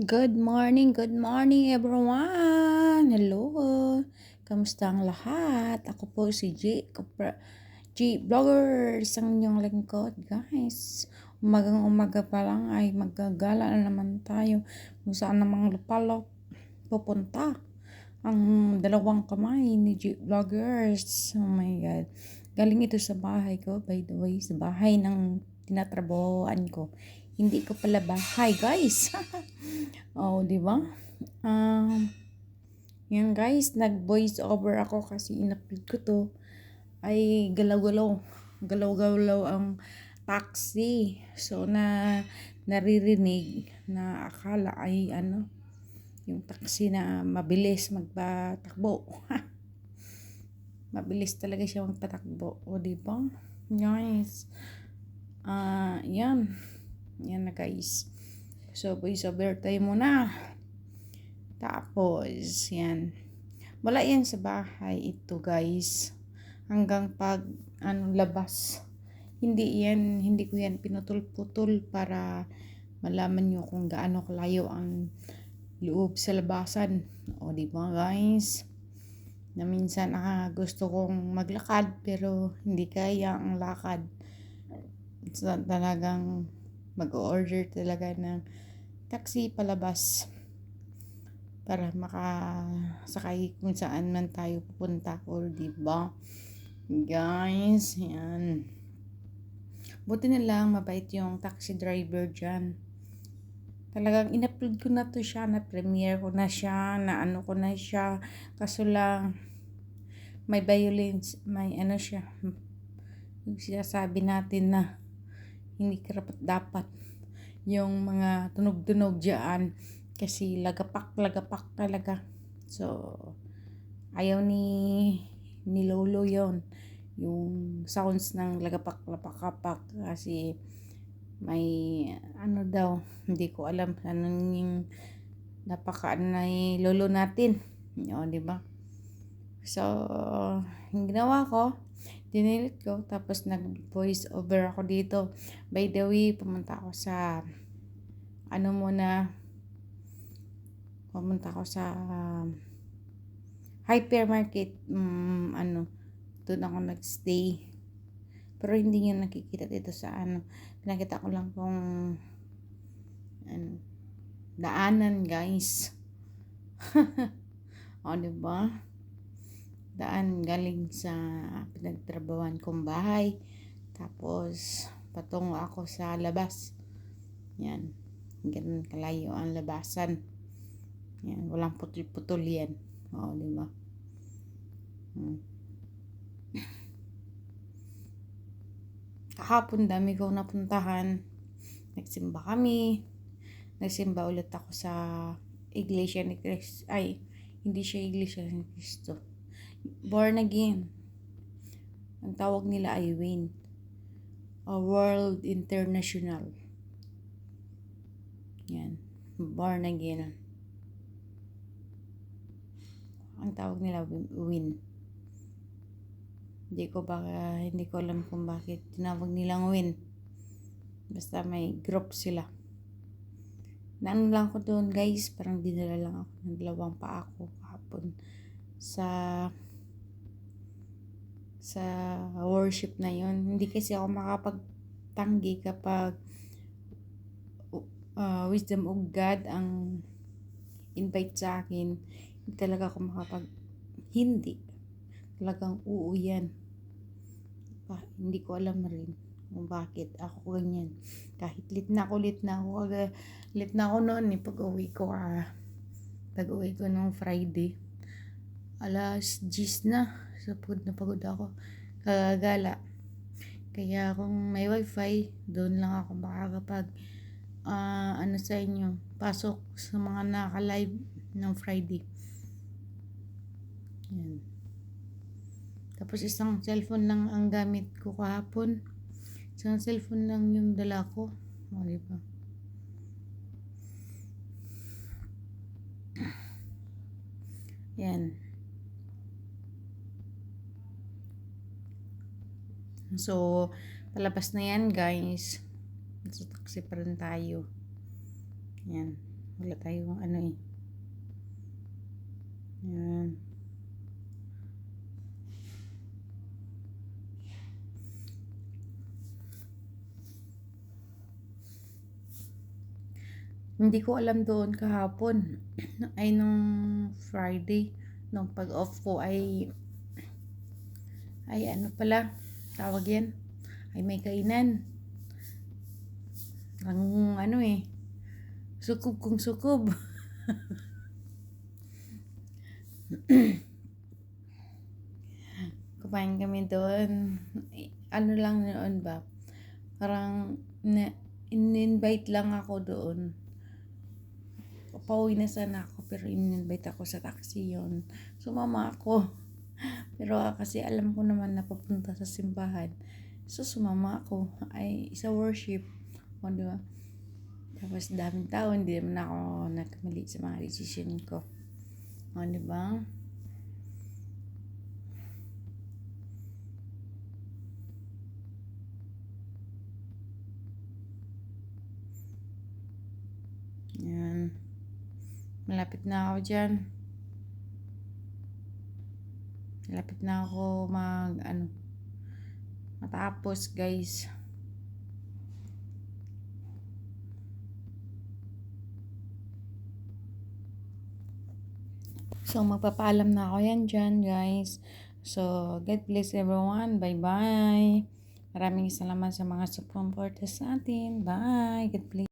Good morning everyone! Hello! Kamusta ang lahat? Ako po si G Vloggers, ang inyong lingkod, guys. Umagang-umaga pa lang ay maggagala na naman tayo kung saan namang lupalop pupunta ang dalawang kamay ni G Vloggers. Oh my God. Galing ito sa bahay ko, by the way, sa bahay ng tinatrabahoan ko. Hindi ko pala bahay, guys. Oh, di ba? Um, yan guys, nag-voice over ako kasi in-upload ko to. Ay galaw-galaw. Galaw-galaw ang taxi. So naririnig na akala ay yung taxi na mabilis magpatakbo. Mabilis talaga siya magpatakbo. O di ba? Guys. Yan. Yan na guys. So, voice over tayo muna. Tapos, yan. Wala yan sa bahay ito, guys. Hanggang pag, labas. Hindi ko yan pinutol-putol para malaman nyo kung gaano kalayo ang loob sa labasan. O, di ba, guys? Na minsan, gusto kong maglakad, pero hindi kaya ang lakad. So, talagang mag-order talaga ng taxi palabas para makasakay kung saan man tayo pupunta, or diba guys. Yan, buti na lang mabait yung taxi driver dyan. Talagang in-upload ko na to siya, na premiere ko na siya, na ano ko na siya, kaso lang may violence, may siya, yung sinasabi natin na hindi karapat dapat yung mga tunog-tunog dyan kasi lagapak talaga. So ayaw ni Lolo yon, yung sounds ng lagapak kasi may daw, hindi ko alam yung ni Lolo natin, di ba? So yung ginawa ko, dinilit ko, tapos nag voice over ako dito. By the way, pumunta ako sa hypermarket. Doon ako nagstay, pero hindi nyo nakikita dito sa pinakita ko lang kung daanan, guys. O, diba? Daan galing sa pinagtrabawan kong bahay, tapos patungo ako sa labas. Yan, ganun kalayo ang labasan. Yan, walang putol-putol yan. O, diba? Kahapon dami kong napuntahan. Nagsimba kami. Nagsimba ulit ako sa Iglesia ni Cristo. Ay, hindi siya Iglesia ni Cristo. Born again. Ang tawag nila ay WIN. World International. Yan. Born again. Ang tawag nila WIN. Hindi ko alam kung bakit tinawag nilang WIN. Basta may group sila. Naano lang ko doon, guys, parang dinala lang ako ng dalawang paa ko kahapon sa worship na yon. Hindi kasi ako makapagtanggi kapag Wisdom of God ang invite sa akin. Hindi talaga ako hindi talagang yan. Hindi ko alam rin kung bakit ako ganyan. Kahit lit na ako noon pag-uwi ko nung Friday, alas 10 na, so pagod ako, kagagala. Kaya kung may wifi, doon lang ako makakapag sa inyo, pasok sa mga naka-live ng Friday. Yan. Tapos isang cellphone lang ang gamit ko kahapon. Isang cellphone lang yung dala ko. O, diba? Yan. So, palabas na yan, guys. Sa taxi pa rin tayo. Yan. Wala tayong ano eh. Yan. Hindi ko alam doon kahapon. Ay nung Friday. Nung pag-off ko ay ano pala. Tawag yan. Ay may kainan. Ang ano eh. Sukob kung sukob. Kumain kami doon. Ano lang noon ba? Parang in-invite lang ako doon. Pauwi na sana ako pero in-invite ako sa taxi yon. Sumama ako. Pero kasi alam ko naman na papunta sa simbahan. So sumama ako ay sa worship. O diba? Tapos daming tao, hindi naman ako nagkamali sa mga decision ko. O diba? Yan. Malapit na ako dyan. Malapit na ako matapos guys. So magpapaalam na ako yan dyan guys. So God bless everyone. Bye bye. Maraming salamat sa mga supporters sa atin. Bye. God bless.